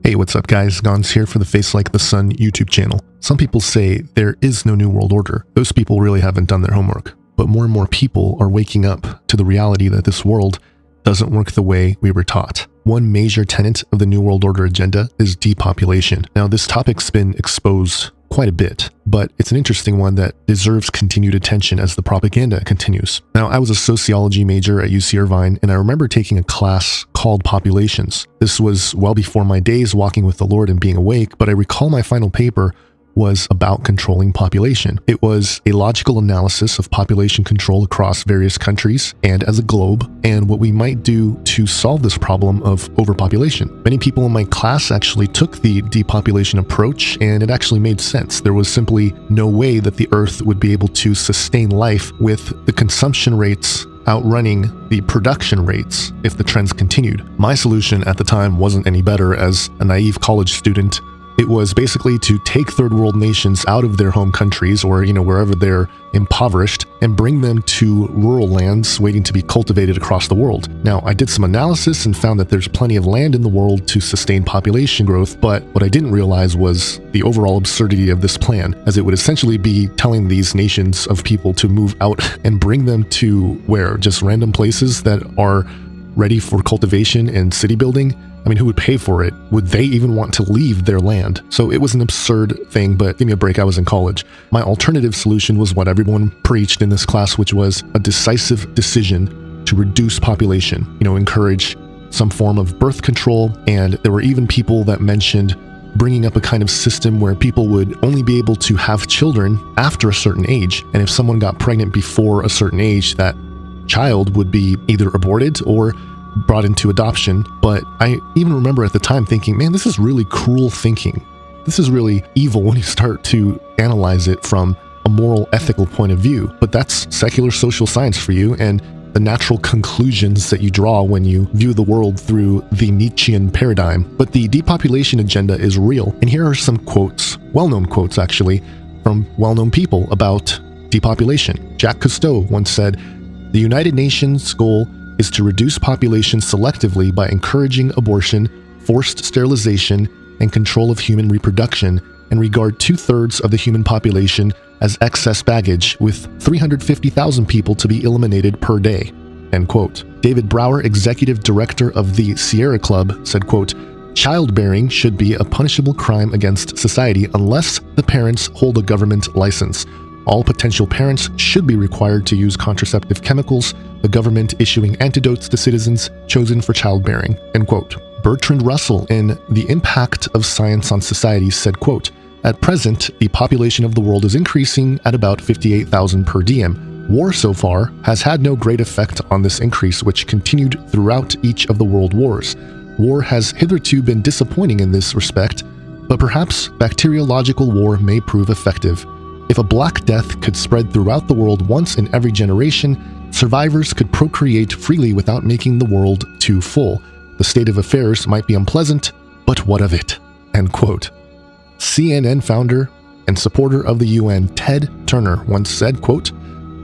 Hey, what's up guys? Gons here for the Face Like the Sun YouTube channel. Some people say there is no new world order. Those people really haven't done their homework. But more and more people are waking up to the reality that this world doesn't work the way we were taught. One major tenet of the New World Order agenda is depopulation. Now, this topic's been exposed quite a bit, but it's an interesting one that deserves continued attention as the propaganda continues. Now, I was a sociology major at UC Irvine, and I remember taking a class called Populations. This was well before my days walking with the Lord and being awake, but I recall my final paper was about controlling population. It was a logical analysis of population control across various countries and as a globe, and what we might do to solve this problem of overpopulation. Many people in my class actually took the depopulation approach, and it actually made sense. There was simply no way that the Earth would be able to sustain life with the consumption rates outrunning the production rates if the trends continued. My solution at the time wasn't any better. As a naive college student, it was basically to take third world nations out of their home countries or, wherever they're impoverished and bring them to rural lands waiting to be cultivated across the world. Now, I did some analysis and found that there's plenty of land in the world to sustain population growth, but what I didn't realize was the overall absurdity of this plan, as it would essentially be telling these nations of people to move out and bring them to where? Just random places that are ready for cultivation and city building? I mean, who would pay for it? Would they even want to leave their land? So it was an absurd thing, but give me a break, I was in college. My alternative solution was what everyone preached in this class, which was a decisive decision to reduce population, encourage some form of birth control. And there were even people that mentioned bringing up a kind of system where people would only be able to have children after a certain age. And if someone got pregnant before a certain age, that child would be either aborted or brought into adoption. But I even remember at the time thinking, man, this is really cruel thinking. This is really evil when you start to analyze it from a moral, ethical point of view. But that's secular social science for you, and the natural conclusions that you draw when you view the world through the Nietzschean paradigm. But the depopulation agenda is real, and here are some quotes, well-known quotes actually, from well-known people about depopulation. Jacques Cousteau once said, "The United Nations goal is to reduce population selectively by encouraging abortion, forced sterilization, and control of human reproduction, and regard 2/3 of the human population as excess baggage, with 350,000 people to be eliminated per day." End quote. David Brower, executive director of the Sierra Club, said, quote, "Childbearing should be a punishable crime against society unless the parents hold a government license. All potential parents should be required to use contraceptive chemicals, the government issuing antidotes to citizens chosen for childbearing." End quote. Bertrand Russell in The Impact of Science on Society said, quote, "At present, the population of the world is increasing at about 58,000 per diem. War so far has had no great effect on this increase, which continued throughout each of the world wars. War has hitherto been disappointing in this respect, but perhaps bacteriological war may prove effective. If a Black Death could spread throughout the world once in every generation, survivors could procreate freely without making the world too full. The state of affairs might be unpleasant, but what of it?" End quote. CNN founder and supporter of the UN, Ted Turner, once said, quote,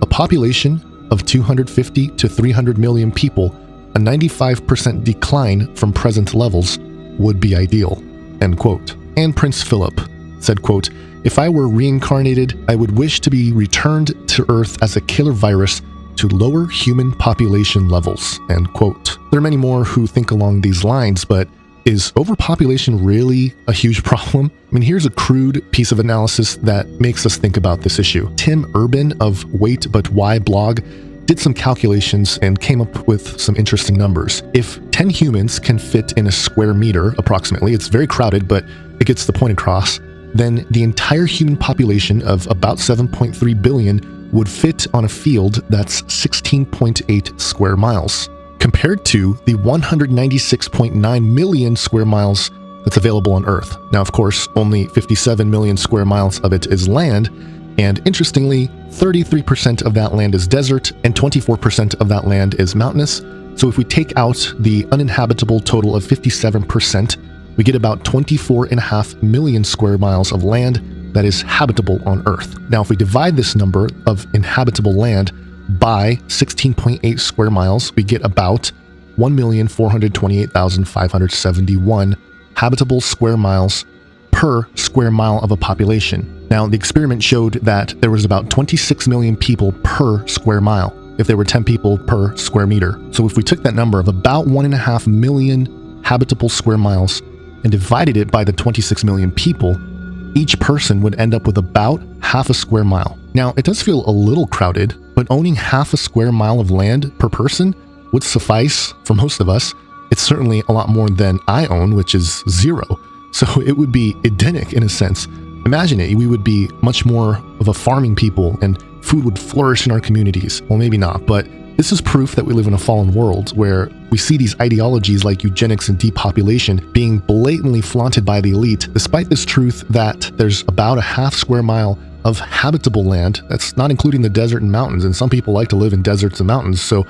"A population of 250 to 300 million people, a 95% decline from present levels, would be ideal." End quote. And Prince Philip said, quote, "If I were reincarnated, I would wish to be returned to Earth as a killer virus to lower human population levels." End quote. There are many more who think along these lines, but is overpopulation really a huge problem? I mean, here's a crude piece of analysis that makes us think about this issue. Tim Urban of Wait But Why blog did some calculations and came up with some interesting numbers. If 10 humans can fit in a square meter, approximately, it's very crowded, but it gets the point across, then the entire human population of about 7.3 billion would fit on a field that's 16.8 square miles, compared to the 196.9 million square miles that's available on Earth. Now, of course, only 57 million square miles of it is land, and interestingly, 33% of that land is desert, and 24% of that land is mountainous. So if we take out the uninhabitable total of 57%, we get about 24.5 million square miles of land that is habitable on Earth. Now, if we divide this number of inhabitable land by 16.8 square miles, we get about 1,428,571 habitable square miles per square mile of a population. Now, the experiment showed that there was about 26 million people per square mile if there were 10 people per square meter. So if we took that number of about 1.5 million habitable square miles and divided it by the 26 million people, each person would end up with about half a square mile. Now, it does feel a little crowded, but owning half a square mile of land per person would suffice for most of us. It's certainly a lot more than I own, which is 0. So it would be Edenic in a sense. Imagine it, we would be much more of a farming people and food would flourish in our communities. Well, maybe not, but this is proof that we live in a fallen world where we see these ideologies like eugenics and depopulation being blatantly flaunted by the elite, despite this truth that there's about a half square mile of habitable land. That's not including the desert and mountains, and some people like to live in deserts and mountains, so,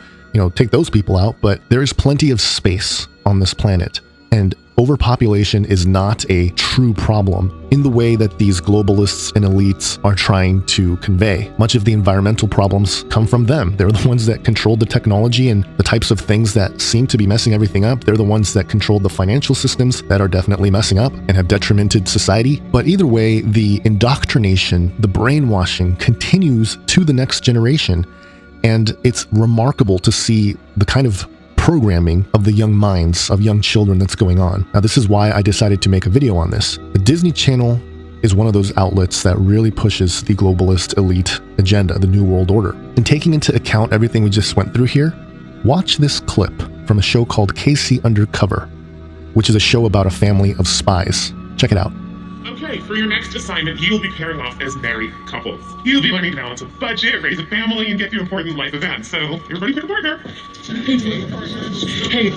take those people out, but there is plenty of space on this planet, and overpopulation is not a true problem in the way that these globalists and elites are trying to convey. Much of the environmental problems come from them. They're the ones that control the technology and the types of things that seem to be messing everything up. They're the ones that control the financial systems that are definitely messing up and have detrimented society. But either way, the indoctrination, the brainwashing continues to the next generation. And it's remarkable to see the kind of programming of the young minds of young children that's going on. Now, this is why I decided to make a video on this. The Disney Channel is one of those outlets that really pushes the globalist elite agenda, the New World Order. And taking into account everything we just went through here, watch this clip from a show called K.c.에 Undercover, which is a show about a family of spies. Check it out. Okay, for your next assignment, you will be pairing off as married couples. You'll be learning to balance a budget, raise a family, and get through important life events. So, everybody pick a partner. Hey.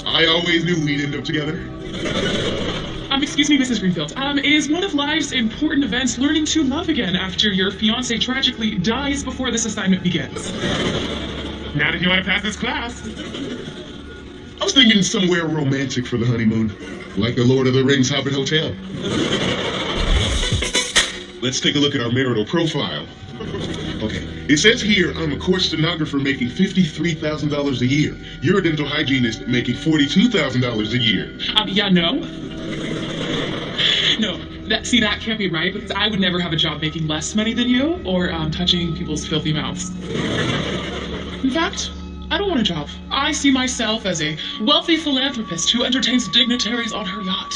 I always knew we'd end up together. Excuse me, Mrs. Greenfield. Is one of life's important events learning to love again after your fiancé tragically dies before this assignment begins? Now that you want to pass this class. I was thinking somewhere romantic for the honeymoon, like the Lord of the Rings Hobbit Hotel. Let's take a look at our marital profile. Okay, it says here I'm a court stenographer making $53,000 a year. You're a dental hygienist making $42,000 a year. Yeah, no. No, that can't be right, because I would never have a job making less money than you, or touching people's filthy mouths. In fact, I don't want a job. I see myself as a wealthy philanthropist who entertains dignitaries on her yacht.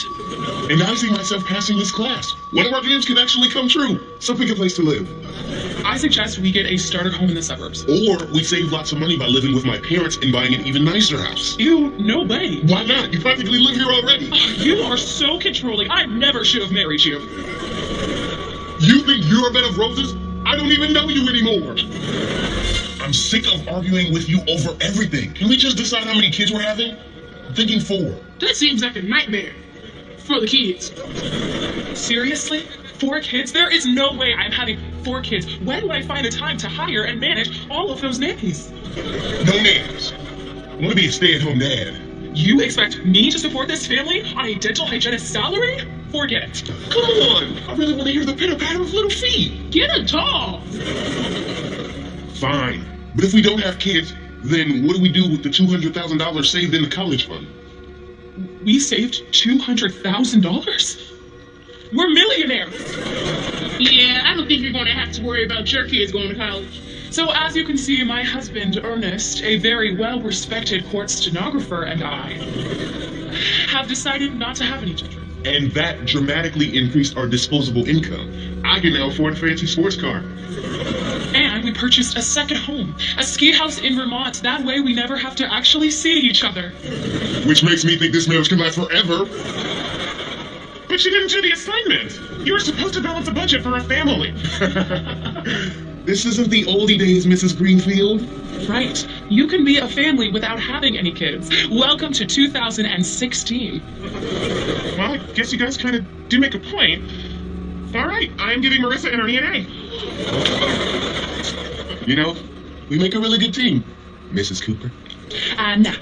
And I see myself passing this class. One of our dreams can actually come true. So pick a place to live. I suggest we get a starter home in the suburbs. Or we save lots of money by living with my parents and buying an even nicer house. Ew, no way. Why not? You practically live here already. You are so controlling. I never should have married you. You think you're a bed of roses? I don't even know you anymore. I'm sick of arguing with you over everything. Can we just decide how many kids we're having? I'm thinking 4. That seems like a nightmare for the kids. Seriously? 4 kids? There is no way I'm having 4 kids. When would I find the time to hire and manage all of those nannies? No nannies. I want to be a stay-at-home dad. You expect me to support this family on a dental hygienist salary? Forget it. Come on! I really want to hear the pitter-patter of little feet. Get a dog! Fine. But if we don't have kids, then what do we do with the $200,000 saved in the college fund? We saved $200,000? We're millionaires! Yeah, I don't think you're going to have to worry about your kids going to college. So as you can see, my husband, Ernest, a very well-respected court stenographer, and I have decided not to have any children. And that dramatically increased our disposable income. I can now afford a fancy sports car. And we purchased a second home, a ski house in Vermont. That way we never have to actually see each other. Which makes me think this marriage can last forever. But you didn't do the assignment. You were supposed to balance a budget for a family. This isn't the oldie days, Mrs. Greenfield. Right. You can be a family without having any kids. Welcome to 2016. Well, I guess you guys kind of do make a point. All right, I'm giving Marissa and Ernie an A. You know, we make a really good team, Mrs. Cooper. Nah.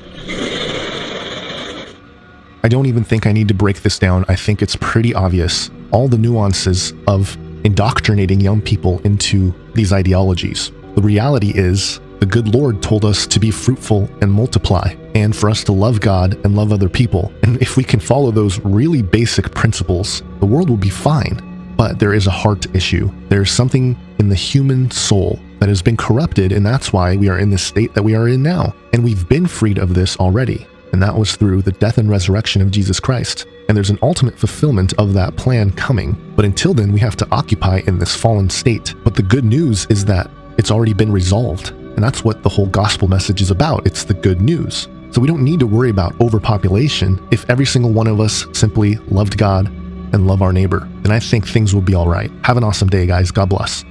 I don't even think I need to break this down. I think it's pretty obvious. All the nuances of indoctrinating young people into these ideologies. The reality is, the good Lord told us to be fruitful and multiply, and for us to love God and love other people. And if we can follow those really basic principles, the world will be fine. But there is a heart issue. There's something in the human soul that has been corrupted, and that's why we are in the state that we are in now. And we've been freed of this already, and that was through the death and resurrection of Jesus Christ. And there's an ultimate fulfillment of that plan coming. But until then, we have to occupy in this fallen state. But the good news is that it's already been resolved. And that's what the whole gospel message is about. It's the good news. So we don't need to worry about overpopulation if every single one of us simply loved God and love our neighbor. Then I think things will be all right. Have an awesome day, guys. God bless.